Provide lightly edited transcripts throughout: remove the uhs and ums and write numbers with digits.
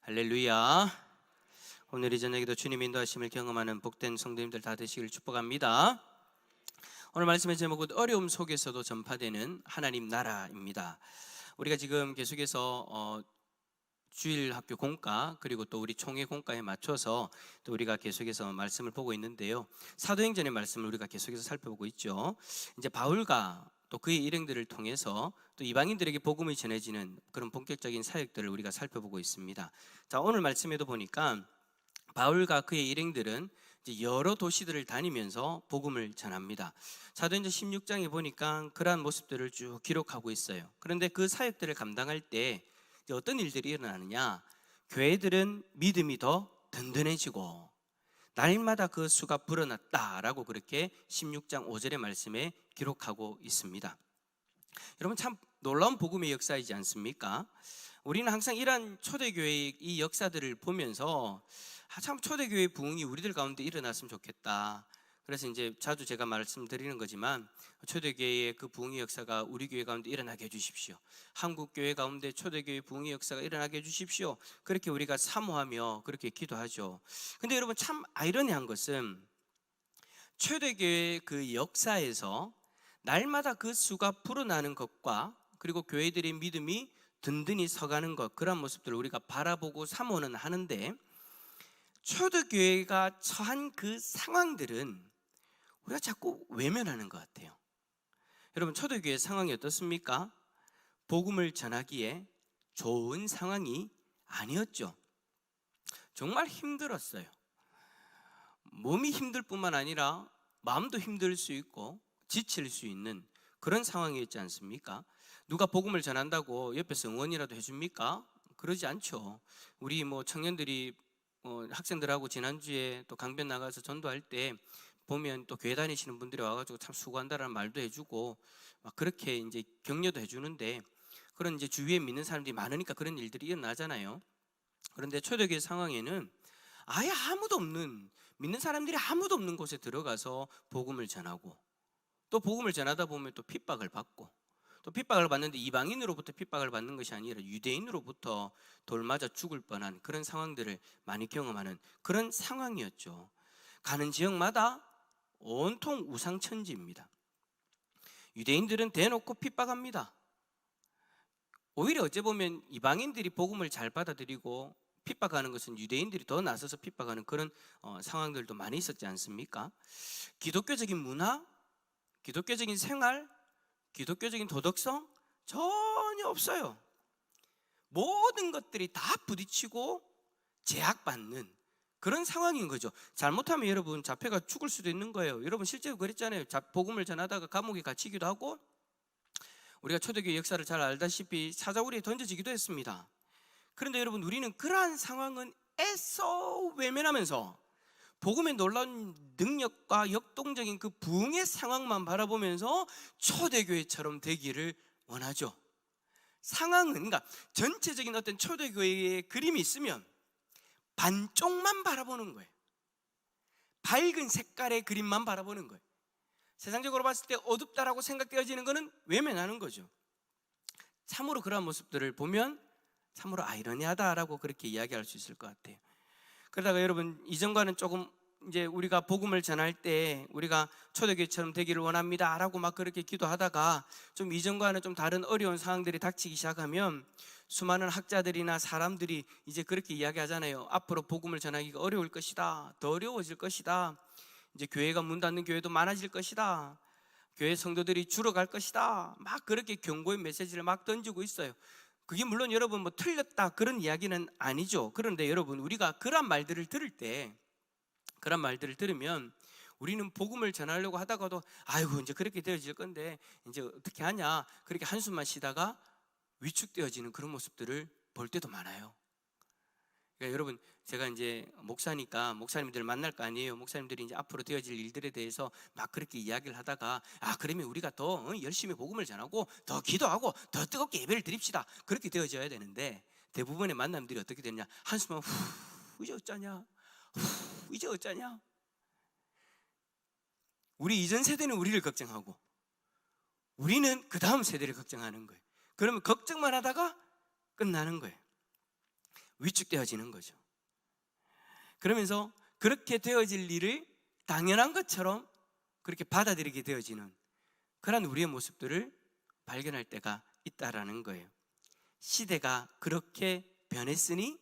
할렐루야. 오늘 이 저녁에도 주님 인도하심을 경험하는 복된 성도님들 다 되시길 축복합니다. 오늘 말씀의 제목은 어려움 속에서도 전파되는 하나님 나라입니다. 우리가 지금 계속해서 주일학교 공과 그리고 또 우리 총회 공과에 맞춰서 또 우리가 계속해서 말씀을 보고 있는데요. 사도행전의 말씀을 우리가 계속해서 살펴보고 있죠. 이제 바울과 또 그의 일행들을 통해서 또 이방인들에게 복음이 전해지는 그런 본격적인 사역들을 우리가 살펴보고 있습니다. 자, 오늘 말씀에도 보니까 바울과 그의 일행들은 이제 여러 도시들을 다니면서 복음을 전합니다. 사도행전 16장에 보니까 그러한 모습들을 쭉 기록하고 있어요. 그런데 그 사역들을 감당할 때 어떤 일들이 일어나느냐? 교회들은 믿음이 더 든든해지고 날마다 그 수가 불어났다라고 그렇게 16장 5절의 말씀에 기록하고 있습니다. 여러분, 참 놀라운 복음의 역사이지 않습니까? 우리는 항상 이러한 초대교회의 이 역사들을 보면서 참 초대교회의 부흥이 우리들 가운데 일어났으면 좋겠다. 그래서 이제 자주 제가 말씀드리는 거지만 초대교회의 그 부흥의 역사가 우리 교회 가운데 일어나게 해주십시오. 한국교회 가운데 초대교회 부흥의 역사가 일어나게 해주십시오. 그렇게 우리가 사모하며 그렇게 기도하죠. 근데 여러분, 참 아이러니한 것은 초대교회의 그 역사에서 날마다 그 수가 불어나는 것과 그리고 교회들의 믿음이 든든히 서가는 것, 그런 모습들을 우리가 바라보고 사모는 하는데, 초대교회가 처한 그 상황들은 우리가 자꾸 외면하는 것 같아요. 여러분, 초대교회 상황이 어떻습니까? 복음을 전하기에 좋은 상황이 아니었죠. 정말 힘들었어요. 몸이 힘들 뿐만 아니라 마음도 힘들 수 있고 지칠 수 있는 그런 상황이었지 않습니까? 누가 복음을 전한다고 옆에서 응원이라도 해줍니까? 그러지 않죠. 우리 청년들이 학생들하고 지난주에 또 강변 나가서 전도할 때 보면 또 교회 다니시는 분들이 와가지고 참 수고한다라는 말도 해주고 막 그렇게 이제 격려도 해주는데, 그런 이제 주위에 믿는 사람들이 많으니까 그런 일들이 일어나잖아요. 그런데 초대교회 상황에는 아예 아무도 없는, 믿는 사람들이 아무도 없는 곳에 들어가서 복음을 전하고, 또 복음을 전하다 보면 또 핍박을 받고, 또 핍박을 받는데 이방인으로부터 핍박을 받는 것이 아니라 유대인으로부터 돌 맞아 죽을 뻔한 그런 상황들을 많이 경험하는 그런 상황이었죠. 가는 지역마다 온통 우상천지입니다. 유대인들은 대놓고 핍박합니다. 오히려 어째 보면 이방인들이 복음을 잘 받아들이고 핍박하는 것은 유대인들이 더 나서서 핍박하는 그런 상황들도 많이 있었지 않습니까? 기독교적인 문화, 기독교적인 생활, 기독교적인 도덕성 전혀 없어요. 모든 것들이 다 부딪히고 제약받는 그런 상황인 거죠. 잘못하면 여러분 잡혀가 죽을 수도 있는 거예요. 여러분 실제로 그랬잖아요. 복음을 전하다가 감옥에 갇히기도 하고, 우리가 초대교회 역사를 잘 알다시피 사자우리에 던져지기도 했습니다. 그런데 여러분, 우리는 그러한 상황은 애써 외면하면서 복음의 놀라운 능력과 역동적인 그 부흥의 상황만 바라보면서 초대교회처럼 되기를 원하죠. 상황은, 그러니까 전체적인 어떤 초대교회의 그림이 있으면 반쪽만 바라보는 거예요. 밝은 색깔의 그림만 바라보는 거예요. 세상적으로 봤을 때 어둡다라고 생각되어지는 것은 외면하는 거죠. 참으로 그러한 모습들을 보면 참으로 아이러니하다라고 그렇게 이야기할 수 있을 것 같아요. 그러다가 여러분, 이전과는 조금 이제 우리가 복음을 전할 때 우리가 초대교회처럼 되기를 원합니다 라고 막 그렇게 기도하다가 좀 이전과는 좀 다른 어려운 상황들이 닥치기 시작하면 수많은 학자들이나 사람들이 이제 그렇게 이야기하잖아요. 앞으로 복음을 전하기가 어려울 것이다, 더 어려워질 것이다, 이제 교회가 문 닫는 교회도 많아질 것이다, 교회 성도들이 줄어갈 것이다, 막 그렇게 경고의 메시지를 막 던지고 있어요. 그게 물론 여러분 틀렸다 그런 이야기는 아니죠. 그런데 여러분, 우리가 그런 말들을 들을 때, 그런 말들을 들으면 우리는 복음을 전하려고 하다가도 아이고 이제 그렇게 되어질 건데 이제 어떻게 하냐, 그렇게 한숨만 쉬다가 위축되어지는 그런 모습들을 볼 때도 많아요. 그러니까 여러분, 제가 이제 목사니까 목사님들 만날 거 아니에요. 목사님들이 이제 앞으로 되어질 일들에 대해서 막 그렇게 이야기를 하다가 그러면 우리가 더 열심히 복음을 전하고 더 기도하고 더 뜨겁게 예배를 드립시다, 그렇게 되어져야 되는데, 대부분의 만남들이 어떻게 되느냐, 한숨만 이제 어쩌냐, 이제 어쩌냐. 우리 이전 세대는 우리를 걱정하고 우리는 그 다음 세대를 걱정하는 거예요. 그러면 걱정만 하다가 끝나는 거예요. 위축되어지는 거죠. 그러면서 그렇게 되어질 일을 당연한 것처럼 그렇게 받아들이게 되어지는 그런 우리의 모습들을 발견할 때가 있다라는 거예요. 시대가 그렇게 변했으니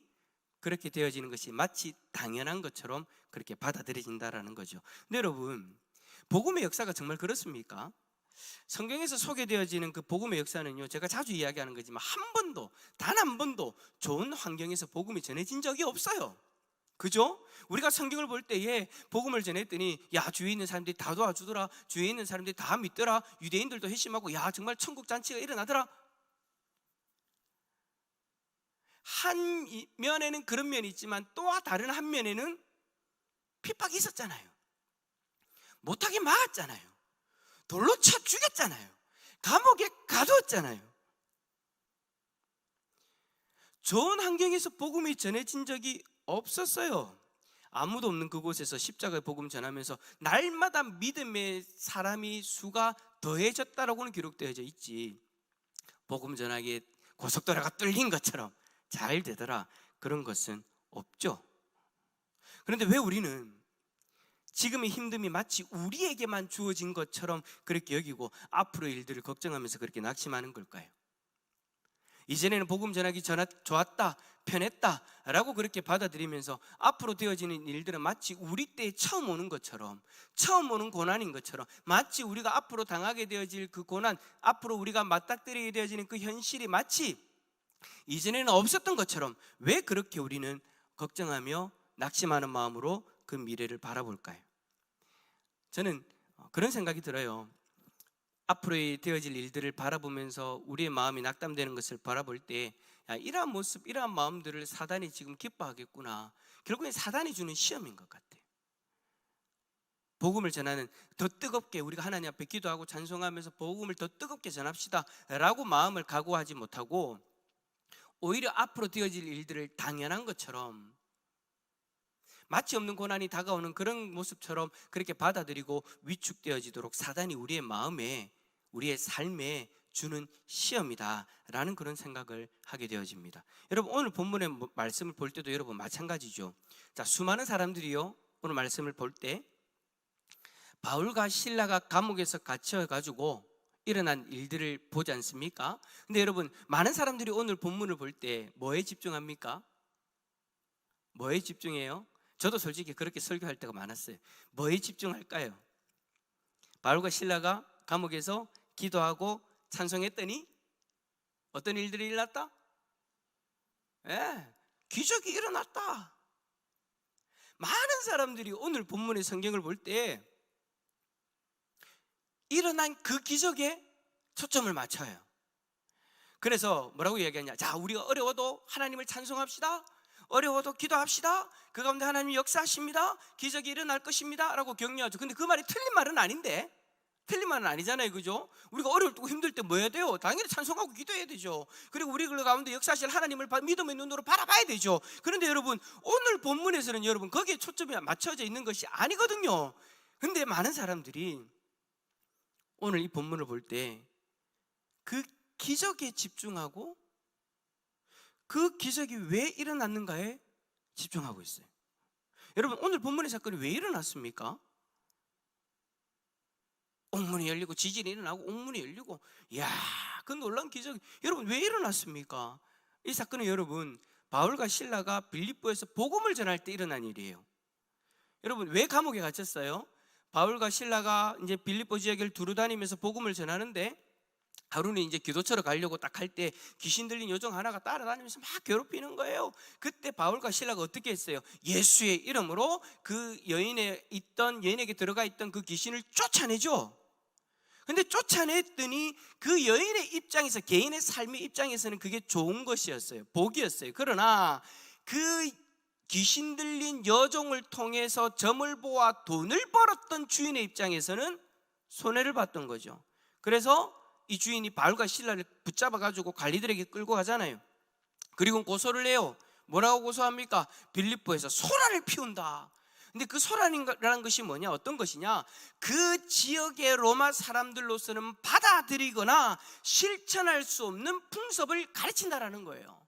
그렇게 되어지는 것이 마치 당연한 것처럼 그렇게 받아들여진다라는 거죠. 근데 여러분, 복음의 역사가 정말 그렇습니까? 성경에서 소개되어지는 그 복음의 역사는요, 제가 자주 이야기하는 거지만 단 한 번도 좋은 환경에서 복음이 전해진 적이 없어요. 그죠? 우리가 성경을 볼 때에 복음을 전했더니 야, 주위에 있는 사람들이 다 도와주더라, 주위에 있는 사람들이 다 믿더라, 유대인들도 회심하고 야, 정말 천국 잔치가 일어나더라. 한 면에는 그런 면이 있지만 또 다른 한 면에는 핍박이 있었잖아요. 못하게 막았잖아요. 돌로 쳐 죽였잖아요. 감옥에 가두었잖아요. 좋은 환경에서 복음이 전해진 적이 없었어요. 아무도 없는 그곳에서 십자가의 복음 전하면서 날마다 믿음의 사람이 수가 더해졌다라고는 기록되어져 있지, 복음 전하기에 고속도로가 뚫린 것처럼 잘 되더라, 그런 것은 없죠. 그런데 왜 우리는 지금의 힘듦이 마치 우리에게만 주어진 것처럼 그렇게 여기고 앞으로의 일들을 걱정하면서 그렇게 낙심하는 걸까요? 이전에는 복음 전하기 좋았다, 편했다 라고 그렇게 받아들이면서 앞으로 되어지는 일들은 마치 우리 때에 처음 오는 것처럼, 처음 오는 고난인 것처럼, 마치 우리가 앞으로 당하게 되어질 그 고난, 앞으로 우리가 맞닥뜨리게 되어지는 그 현실이 마치 이전에는 없었던 것처럼 왜 그렇게 우리는 걱정하며 낙심하는 마음으로 그 미래를 바라볼까요? 저는 그런 생각이 들어요. 앞으로 되어질 일들을 바라보면서 우리의 마음이 낙담되는 것을 바라볼 때, 이러한 모습, 이러한 마음들을 사단이 지금 기뻐하겠구나, 결국엔 사단이 주는 시험인 것 같아요. 복음을 전하는, 더 뜨겁게 우리가 하나님 앞에 기도하고 찬송하면서 복음을 더 뜨겁게 전합시다 라고 마음을 각오하지 못하고 오히려 앞으로 되어질 일들을 당연한 것처럼, 마치 없는 고난이 다가오는 그런 모습처럼 그렇게 받아들이고 위축되어지도록 사단이 우리의 마음에, 우리의 삶에 주는 시험이다라는 그런 생각을 하게 되어집니다. 여러분, 오늘 본문의 말씀을 볼 때도 여러분 마찬가지죠. 자, 수많은 사람들이요, 오늘 말씀을 볼 때 바울과 실라가 감옥에서 갇혀가지고 일어난 일들을 보지 않습니까? 근데 여러분, 많은 사람들이 오늘 본문을 볼 때 뭐에 집중합니까? 뭐에 집중해요? 저도 솔직히 그렇게 설교할 때가 많았어요. 뭐에 집중할까요? 바울과 실라가 감옥에서 기도하고 찬송했더니 어떤 일들이 일어났다? 기적이 일어났다. 많은 사람들이 오늘 본문의 성경을 볼 때 일어난 그 기적에 초점을 맞춰요. 그래서 뭐라고 이야기하냐? 자, 우리가 어려워도 하나님을 찬송합시다, 어려워도 기도합시다, 그 가운데 하나님이 역사하십니다, 기적이 일어날 것입니다 라고 격려하죠. 근데 그 말이 틀린 말은 아닌데, 틀린 말은 아니잖아요, 그죠? 우리가 어려울 때 힘들 때 뭐 해야 돼요? 당연히 찬송하고 기도해야 되죠. 그리고 우리 가운데 역사하실 하나님을 믿음의 눈으로 바라봐야 되죠. 그런데 여러분, 오늘 본문에서는 여러분 거기에 초점이 맞춰져 있는 것이 아니거든요. 근데 많은 사람들이 오늘 이 본문을 볼 때 그 기적에 집중하고 그 기적이 왜 일어났는가에 집중하고 있어요. 여러분, 오늘 본문의 사건이 왜 일어났습니까? 옥문이 열리고 지진이 일어나고 옥문이 열리고, 이야, 그 놀라운 기적, 여러분 왜 일어났습니까? 이 사건은 여러분 바울과 실라가 빌립보에서 복음을 전할 때 일어난 일이에요. 여러분, 왜 감옥에 갇혔어요? 바울과 실라가 이제 빌립보 지역을 두루다니면서 복음을 전하는데, 하루는 이제 기도처로 가려고 딱 할 때 귀신 들린 요정 하나가 따라다니면서 막 괴롭히는 거예요. 그때 바울과 실라가 어떻게 했어요? 예수의 이름으로 그 여인에게 들어가 있던 그 귀신을 쫓아내죠. 근데 쫓아냈더니 그 여인의 입장에서, 개인의 삶의 입장에서는 그게 좋은 것이었어요. 복이었어요. 그러나 그 귀신 들린 여종을 통해서 점을 보아 돈을 벌었던 주인의 입장에서는 손해를 봤던 거죠. 그래서 이 주인이 바울과 실라를 붙잡아가지고 관리들에게 끌고 가잖아요. 그리고 고소를 해요. 뭐라고 고소합니까? 빌립보에서 소란을 피운다. 근데 그 소란이라는 것이 뭐냐? 어떤 것이냐? 그 지역의 로마 사람들로서는 받아들이거나 실천할 수 없는 풍습을 가르친다라는 거예요.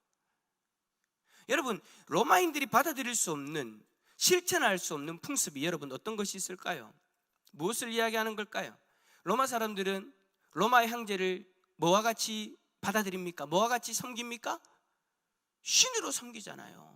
여러분, 로마인들이 받아들일 수 없는, 실천할 수 없는 풍습이 여러분 어떤 것이 있을까요? 무엇을 이야기하는 걸까요? 로마 사람들은 로마의 황제를 뭐와 같이 받아들입니까? 뭐와 같이 섬깁니까? 신으로 섬기잖아요.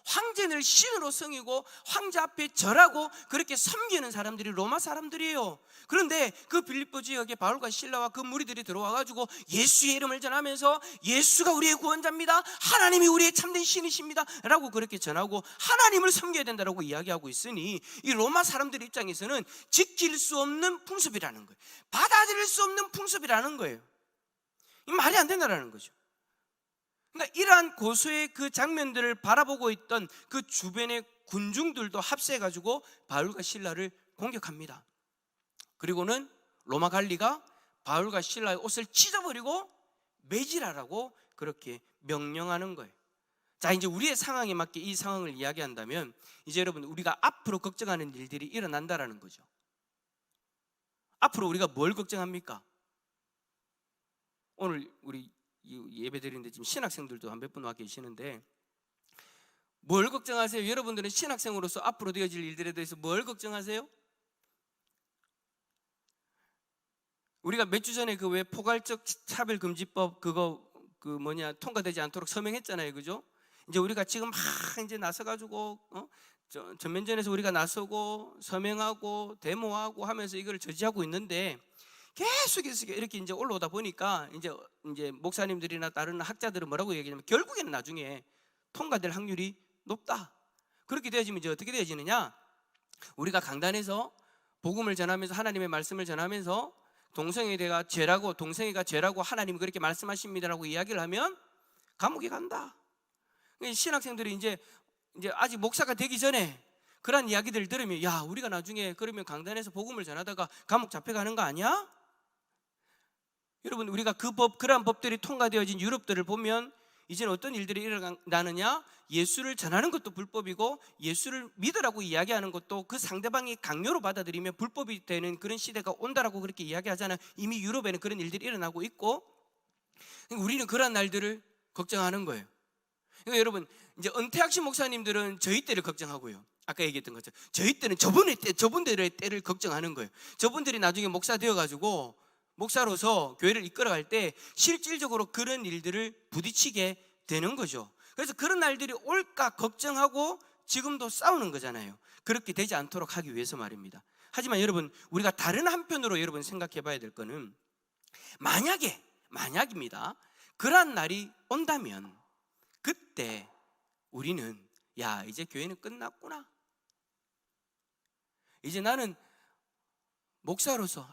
황제를 신으로 섬기고 황제 앞에 절하고 그렇게 섬기는 사람들이 로마 사람들이에요. 그런데 그 빌립보 지역에 바울과 실라와 그 무리들이 들어와가지고 예수의 이름을 전하면서 예수가 우리의 구원자입니다, 하나님이 우리의 참된 신이십니다 라고 그렇게 전하고 하나님을 섬겨야 된다고 이야기하고 있으니 이 로마 사람들 입장에서는 지킬 수 없는 풍습이라는 거예요. 받아들일 수 없는 풍습이라는 거예요. 이 말이 안 된다는 거죠. 그러니까 이러한 고소의 그 장면들을 바라보고 있던 그 주변의 군중들도 합세해가지고 바울과 실라를 공격합니다. 그리고는 로마 관리가 바울과 실라의 옷을 찢어버리고 매질하라고 그렇게 명령하는 거예요. 자, 이제 우리의 상황에 맞게 이 상황을 이야기한다면 이제 여러분, 우리가 앞으로 걱정하는 일들이 일어난다라는 거죠. 앞으로 우리가 뭘 걱정합니까? 오늘 우리 예배 드리는데 지금 신학생들도 한 몇 분 와 계시는데 뭘 걱정하세요? 여러분들은 신학생으로서 앞으로 되어질 일들에 대해서 뭘 걱정하세요? 우리가 몇 주 전에 그 왜 포괄적 차별금지법 그거 통과되지 않도록 서명했잖아요, 그죠? 이제 우리가 지금 막 이제 나서가지고 전면전에서 우리가 나서고 서명하고 데모하고 하면서 이걸 저지하고 있는데 계속해서 이렇게 이제 올라오다 보니까 이제 목사님들이나 다른 학자들은 뭐라고 얘기하냐면 결국에는 나중에 통과될 확률이 높다. 그렇게 되어지면 이제 어떻게 되어지느냐? 우리가 강단에서 복음을 전하면서 하나님의 말씀을 전하면서 동성애가 죄라고 하나님이 그렇게 말씀하십니다라고 이야기를 하면 감옥에 간다. 신학생들이 이제 아직 목사가 되기 전에 그런 이야기들을 들으면 야, 우리가 나중에 그러면 강단에서 복음을 전하다가 감옥 잡혀가는 거 아니야? 여러분, 우리가 그러한 법들이 통과되어진 유럽들을 보면 이제는 어떤 일들이 일어나느냐? 예수를 전하는 것도 불법이고 예수를 믿으라고 이야기하는 것도 그 상대방이 강요로 받아들이면 불법이 되는 그런 시대가 온다라고 그렇게 이야기하잖아요. 이미 유럽에는 그런 일들이 일어나고 있고, 우리는 그런 날들을 걱정하는 거예요. 그러니까 여러분, 이제 은퇴학신 목사님들은 저희 때를 걱정하고요, 아까 얘기했던 것처럼 저희 때는 저분들의 때를 걱정하는 거예요. 저분들이 나중에 목사 되어가지고 목사로서 교회를 이끌어갈 때 실질적으로 그런 일들을 부딪히게 되는 거죠. 그래서 그런 날들이 올까 걱정하고 지금도 싸우는 거잖아요. 그렇게 되지 않도록 하기 위해서 말입니다. 하지만 여러분, 우리가 다른 한편으로 여러분 생각해 봐야 될 거는 만약입니다, 그런 날이 온다면 그때 우리는 야, 이제 교회는 끝났구나, 이제 나는 목사로서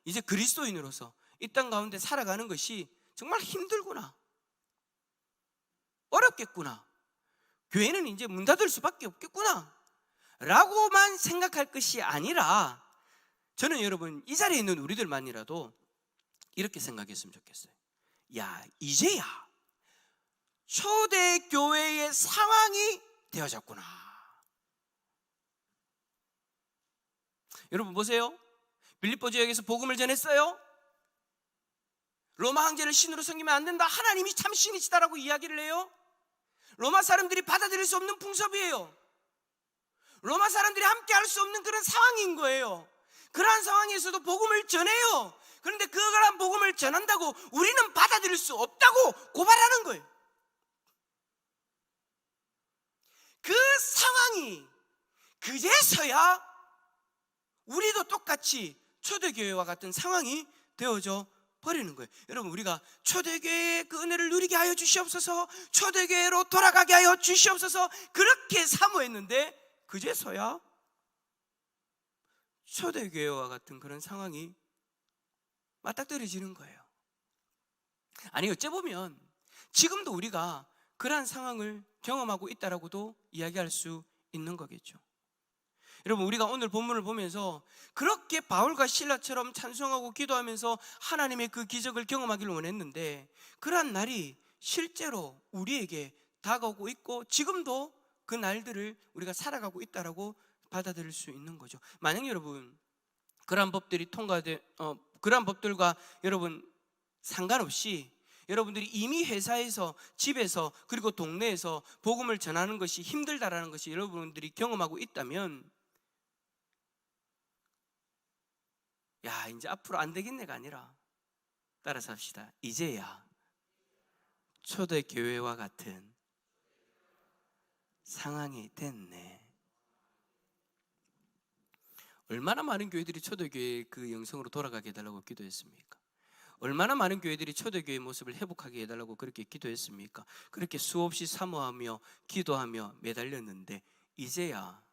이제 그리스도인으로서 이 땅 가운데 살아가는 것이 정말 힘들구나, 어렵겠구나, 교회는 이제 문 닫을 수밖에 없겠구나 라고만 생각할 것이 아니라, 저는 여러분 이 자리에 있는 우리들만이라도 이렇게 생각했으면 좋겠어요. 야, 이제야 초대교회의 상황이 되어졌구나. 여러분 보세요. 빌립보 지역에서 복음을 전했어요. 로마 황제를 신으로 섬기면 안 된다, 하나님이 참 신이시다라고 이야기를 해요. 로마 사람들이 받아들일 수 없는 풍습이에요. 로마 사람들이 함께 할 수 없는 그런 상황인 거예요. 그러한 상황에서도 복음을 전해요. 그런데 그러한 복음을 전한다고 우리는 받아들일 수 없다고 고발하는 거예요. 그 상황이 그제서야 우리도 똑같이 초대교회와 같은 상황이 되어져 버리는 거예요. 여러분, 우리가 초대교회의 그 은혜를 누리게 하여 주시옵소서, 초대교회로 돌아가게 하여 주시옵소서 그렇게 사모했는데 그제서야 초대교회와 같은 그런 상황이 맞닥뜨려지는 거예요. 아니, 어째 보면 지금도 우리가 그러한 상황을 경험하고 있다라고도 이야기할 수 있는 거겠죠. 여러분, 우리가 오늘 본문을 보면서 그렇게 바울과 실라처럼 찬송하고 기도하면서 하나님의 그 기적을 경험하기를 원했는데 그러한 날이 실제로 우리에게 다가오고 있고 지금도 그 날들을 우리가 살아가고 있다라고 받아들일 수 있는 거죠. 만약 여러분 그러한 법들이 그러한 법들과 여러분 상관없이 여러분들이 이미 회사에서, 집에서, 그리고 동네에서 복음을 전하는 것이 힘들다라는 것이 여러분들이 경험하고 있다면, 야, 이제 앞으로 안 되겠네가 아니라, 따라서 합시다. 이제야 초대교회와 같은 상황이 됐네. 얼마나 많은 교회들이 초대교회 그 영성으로 돌아가게 해달라고 기도했습니까? 얼마나 많은 교회들이 초대교회의 모습을 회복하게 해달라고 그렇게 기도했습니까? 그렇게 수없이 사모하며 기도하며 매달렸는데, 이제야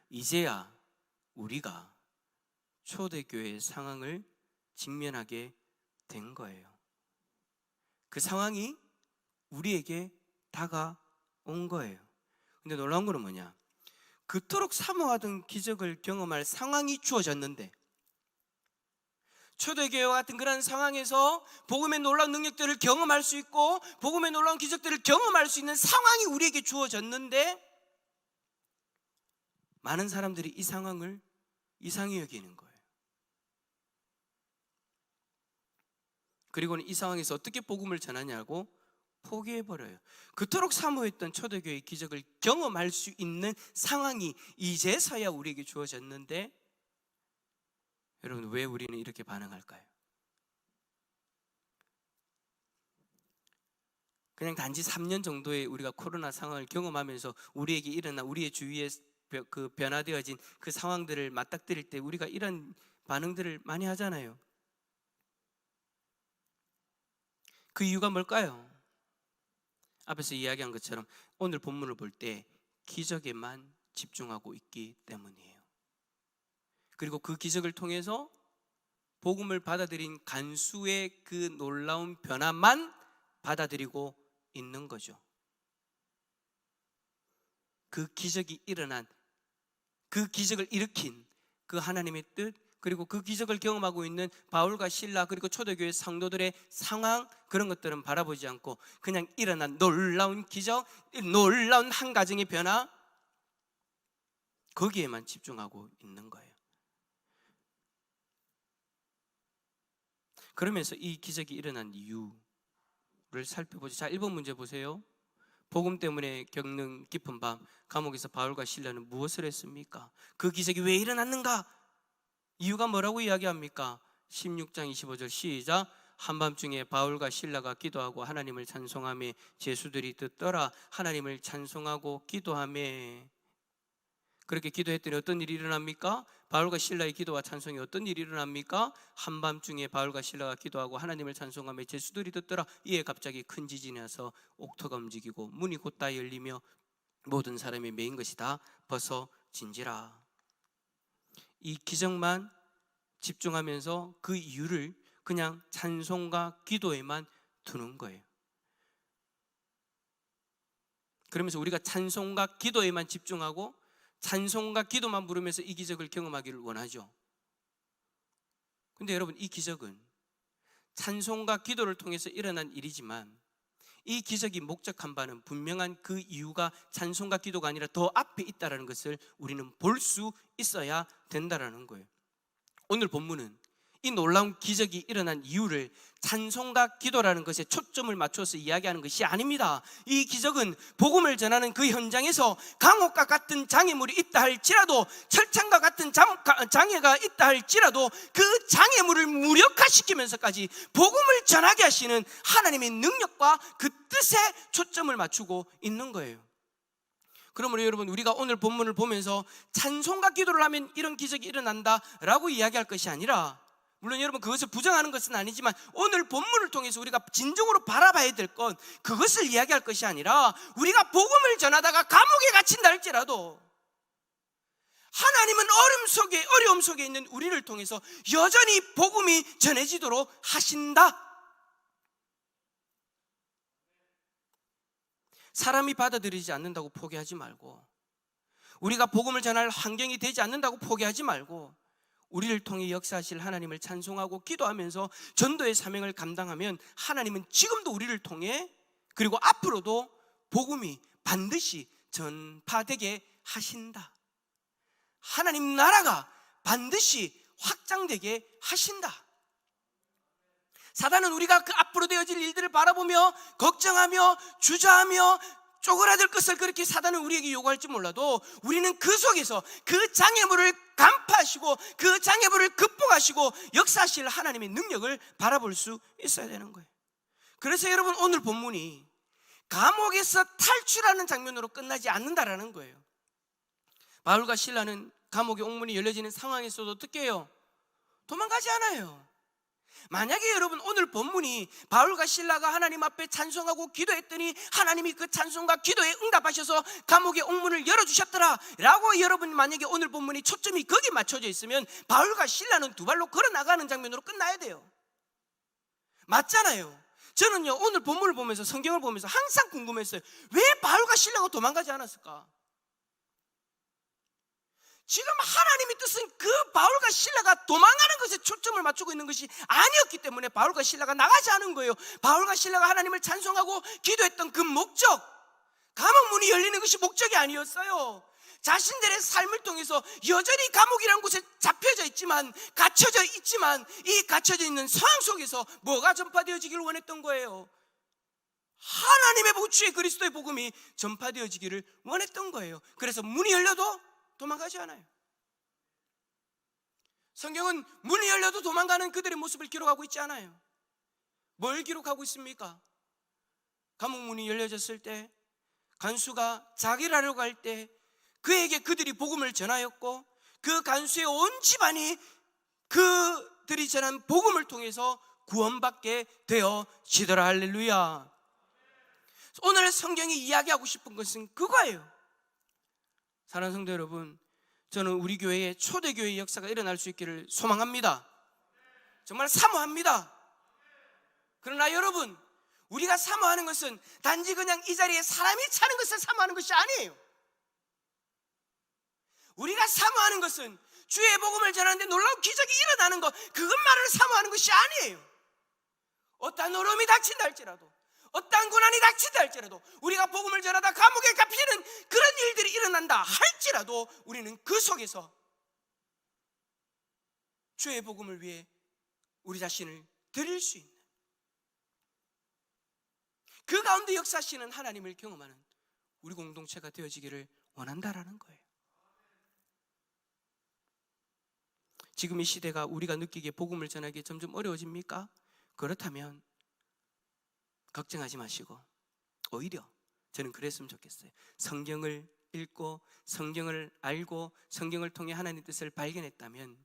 이제야 우리가 초대교회의 상황을 직면하게 된 거예요. 그 상황이 우리에게 다가온 거예요. 근데 놀라운 거는 뭐냐? 그토록 사모하던 기적을 경험할 상황이 주어졌는데, 초대교회와 같은 그런 상황에서 복음의 놀라운 능력들을 경험할 수 있고 복음의 놀라운 기적들을 경험할 수 있는 상황이 우리에게 주어졌는데, 많은 사람들이 이 상황을 이상히 여기는 거예요. 그리고는 이 상황에서 어떻게 복음을 전하냐고 포기해버려요. 그토록 사모했던 초대교회의 기적을 경험할 수 있는 상황이 이제서야 우리에게 주어졌는데, 여러분, 왜 우리는 이렇게 반응할까요? 그냥 단지 3년 정도의 우리가 코로나 상황을 경험하면서 우리에게 일어나 우리의 주위에 그 변화되어진 그 상황들을 맞닥뜨릴 때 우리가 이런 반응들을 많이 하잖아요. 그 이유가 뭘까요? 앞에서 이야기한 것처럼 오늘 본문을 볼 때 기적에만 집중하고 있기 때문이에요. 그리고 그 기적을 통해서 복음을 받아들인 간수의 그 놀라운 변화만 받아들이고 있는 거죠. 그 기적이 일어난, 그 기적을 일으킨 그 하나님의 뜻, 그리고 그 기적을 경험하고 있는 바울과 실라, 그리고 초대교회 성도들의 상황, 그런 것들은 바라보지 않고 그냥 일어난 놀라운 기적, 놀라운 한 가정의 변화, 거기에만 집중하고 있는 거예요. 그러면서 이 기적이 일어난 이유를 살펴보죠. 자, 1번 문제 보세요. 복음 때문에 겪는 깊은 밤, 감옥에서 바울과 실라는 무엇을 했습니까? 그 기적이 왜 일어났는가? 이유가 뭐라고 이야기합니까? 16장 25절 시작. 한밤중에 바울과 실라가 기도하고 하나님을 찬송하며 제수들이 듣더라. 하나님을 찬송하고 기도하며. 그렇게 기도했더니 어떤 일이 일어납니까? 바울과 실라의 기도와 찬송이 어떤 일이 일어납니까? 한밤중에 바울과 실라가 기도하고 하나님을 찬송하며 제수들이 듣더라. 이에 갑자기 큰 지진이 나서 옥토가 움직이고 문이 곧다 열리며 모든 사람이 메인 것이 다 벗어진지라. 이 기적만 집중하면서 그 이유를 그냥 찬송과 기도에만 두는 거예요. 그러면서 우리가 찬송과 기도에만 집중하고 찬송과 기도만 부르면서 이 기적을 경험하기를 원하죠. 근데 여러분, 이 기적은 찬송과 기도를 통해서 일어난 일이지만 이 기적이 목적한 바는 분명한 그 이유가 찬송과 기도가 아니라 더 앞에 있다는 것을 우리는 볼 수 있어야 된다는 거예요. 오늘 본문은 이 놀라운 기적이 일어난 이유를 찬송과 기도라는 것에 초점을 맞춰서 이야기하는 것이 아닙니다. 이 기적은 복음을 전하는 그 현장에서 감옥과 같은 장애물이 있다 할지라도, 철창과 같은 장애가 있다 할지라도 그 장애물을 무력화시키면서까지 복음을 전하게 하시는 하나님의 능력과 그 뜻에 초점을 맞추고 있는 거예요. 그러므로 여러분, 우리가 오늘 본문을 보면서 찬송과 기도를 하면 이런 기적이 일어난다라고 이야기할 것이 아니라, 물론 여러분 그것을 부정하는 것은 아니지만 오늘 본문을 통해서 우리가 진정으로 바라봐야 될 건 그것을 이야기할 것이 아니라, 우리가 복음을 전하다가 감옥에 갇힌다 할지라도 하나님은 어려움 속에 있는 우리를 통해서 여전히 복음이 전해지도록 하신다. 사람이 받아들이지 않는다고 포기하지 말고, 우리가 복음을 전할 환경이 되지 않는다고 포기하지 말고, 우리를 통해 역사하실 하나님을 찬송하고 기도하면서 전도의 사명을 감당하면 하나님은 지금도 우리를 통해, 그리고 앞으로도 복음이 반드시 전파되게 하신다. 하나님 나라가 반드시 확장되게 하신다. 사단은 우리가 그 앞으로 되어질 일들을 바라보며 걱정하며 주저하며 쪼그라들 것을 그렇게 사단은 우리에게 요구할지 몰라도 우리는 그 속에서 그 장애물을 간파하시고 그 장애물을 극복하시고 역사하실 하나님의 능력을 바라볼 수 있어야 되는 거예요. 그래서 여러분, 오늘 본문이 감옥에서 탈출하는 장면으로 끝나지 않는다라는 거예요. 바울과 실라는 감옥의 옥문이 열려지는 상황에서도 어떻게 해요? 도망가지 않아요. 만약에 여러분, 오늘 본문이 바울과 실라가 하나님 앞에 찬송하고 기도했더니 하나님이 그 찬송과 기도에 응답하셔서 감옥의 옥문을 열어주셨더라 라고 여러분, 만약에 오늘 본문이 초점이 거기에 맞춰져 있으면 바울과 실라는 두 발로 걸어나가는 장면으로 끝나야 돼요. 맞잖아요. 저는요, 오늘 본문을 보면서, 성경을 보면서 항상 궁금했어요. 왜 바울과 실라가 도망가지 않았을까? 지금 하나님의 뜻은 그 바울과 실라가 도망가는 것에 초점을 맞추고 있는 것이 아니었기 때문에 바울과 실라가 나가지 않은 거예요. 바울과 실라가 하나님을 찬송하고 기도했던 그 목적, 감옥 문이 열리는 것이 목적이 아니었어요. 자신들의 삶을 통해서 여전히 감옥이라는 곳에 잡혀져 있지만, 갇혀져 있지만, 이 갇혀져 있는 상황 속에서 뭐가 전파되어지기를 원했던 거예요? 하나님의 복주의 그리스도의 복음이 전파되어지기를 원했던 거예요. 그래서 문이 열려도 도망가지 않아요. 성경은 문이 열려도 도망가는 그들의 모습을 기록하고 있지 않아요. 뭘 기록하고 있습니까? 감옥 문이 열려졌을 때, 간수가 자기를 하려고 할 때 그에게 그들이 복음을 전하였고, 그 간수의 온 집안이 그들이 전한 복음을 통해서 구원받게 되어지더라. 할렐루야. 오늘 성경이 이야기하고 싶은 것은 그거예요. 사랑하는 성도 여러분, 저는 우리 교회에 초대교회의 역사가 일어날 수 있기를 소망합니다. 정말 사모합니다. 그러나 여러분, 우리가 사모하는 것은 단지 그냥 이 자리에 사람이 차는 것을 사모하는 것이 아니에요. 우리가 사모하는 것은 주의 복음을 전하는데 놀라운 기적이 일어나는 것, 그것만을 사모하는 것이 아니에요. 어떠한 어려움이 닥친다 할지라도, 어떠한 고난이 닥친다 할지라도, 우리가 복음을 전하다 감옥에 갇히는 그런 일들이 일어난다 할지라도 우리는 그 속에서 주의 복음을 위해 우리 자신을 드릴 수 있는, 그 가운데 역사하시는 하나님을 경험하는 우리 공동체가 되어지기를 원한다라는 거예요. 지금 이 시대가 우리가 느끼기에 복음을 전하기 점점 어려워집니까? 그렇다면 걱정하지 마시고, 오히려 저는 그랬으면 좋겠어요. 성경을 읽고 성경을 알고 성경을 통해 하나님의 뜻을 발견했다면,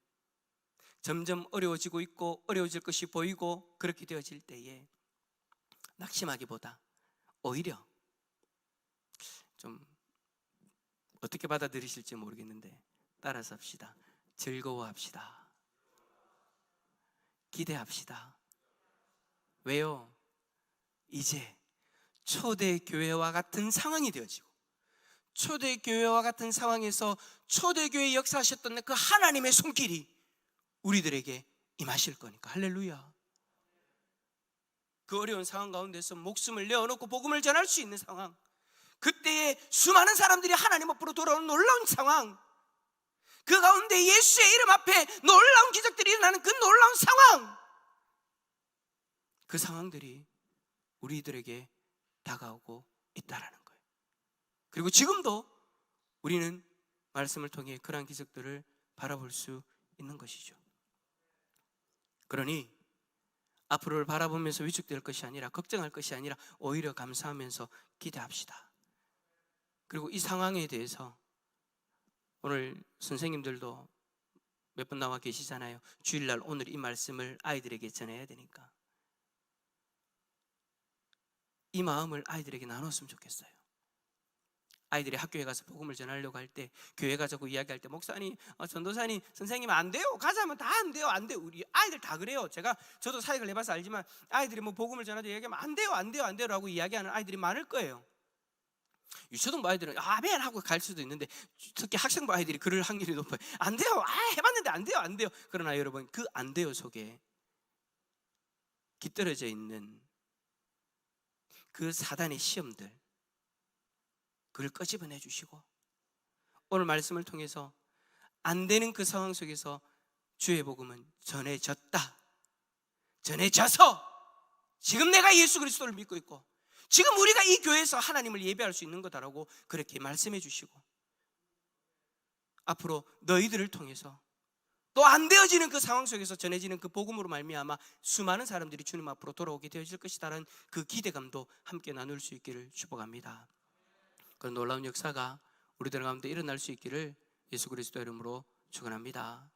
점점 어려워지고 있고 어려워질 것이 보이고 그렇게 되어질 때에 낙심하기보다 오히려 좀 어떻게 받아들이실지 모르겠는데 따라서 합시다. 즐거워합시다. 기대합시다. 왜요? 이제 초대교회와 같은 상황이 되어지고, 초대교회와 같은 상황에서 초대교회에 역사하셨던 그 하나님의 손길이 우리들에게 임하실 거니까. 할렐루야. 그 어려운 상황 가운데서 목숨을 내어놓고 복음을 전할 수 있는 상황, 그때에 수많은 사람들이 하나님 앞으로 돌아오는 놀라운 상황, 그 가운데 예수의 이름 앞에 놀라운 기적들이 일어나는 그 놀라운 상황, 그 상황들이 우리들에게 다가오고 있다라는 거예요. 그리고 지금도 우리는 말씀을 통해 그러한 기적들을 바라볼 수 있는 것이죠. 그러니 앞으로를 바라보면서 위축될 것이 아니라, 걱정할 것이 아니라 오히려 감사하면서 기대합시다. 그리고 이 상황에 대해서 오늘 선생님들도 몇 분 나와 계시잖아요. 주일날 오늘 이 말씀을 아이들에게 전해야 되니까 이 마음을 아이들에게 나눴으면 좋겠어요. 아이들이 학교에 가서 복음을 전하려고 할 때, 교회 가자고 이야기할 때, 목사님, 전도사님, 선생님 안 돼요, 가자면 다 안 돼요, 안 돼요. 우리 아이들 다 그래요. 저도 사역을 해봐서 알지만 아이들이 뭐 복음을 전하자 이야기하면 안 돼요, 안 돼요, 안 돼요 라고 이야기하는 아이들이 많을 거예요. 유초등부 아이들은 아멘 하고 갈 수도 있는데, 특히 학생부 아이들이 그럴 확률이 높아요. 안 돼요, 해봤는데 안 돼요, 안 돼요. 그러나 여러분, 그 안 돼요 속에 깃들어져 있는 그 사단의 시험들, 그걸 끄집어내 주시고, 오늘 말씀을 통해서 안 되는 그 상황 속에서 주의 복음은 전해졌다, 전해져서 지금 내가 예수 그리스도를 믿고 있고 지금 우리가 이 교회에서 하나님을 예배할 수 있는 거다라고 그렇게 말씀해 주시고, 앞으로 너희들을 통해서 또 안 되어지는 그 상황 속에서 전해지는 그 복음으로 말미암아 수많은 사람들이 주님 앞으로 돌아오게 되어질 것이라는 그 기대감도 함께 나눌 수 있기를 축복합니다. 그런 놀라운 역사가 우리들 가운데 일어날 수 있기를 예수 그리스도 이름으로 축원합니다.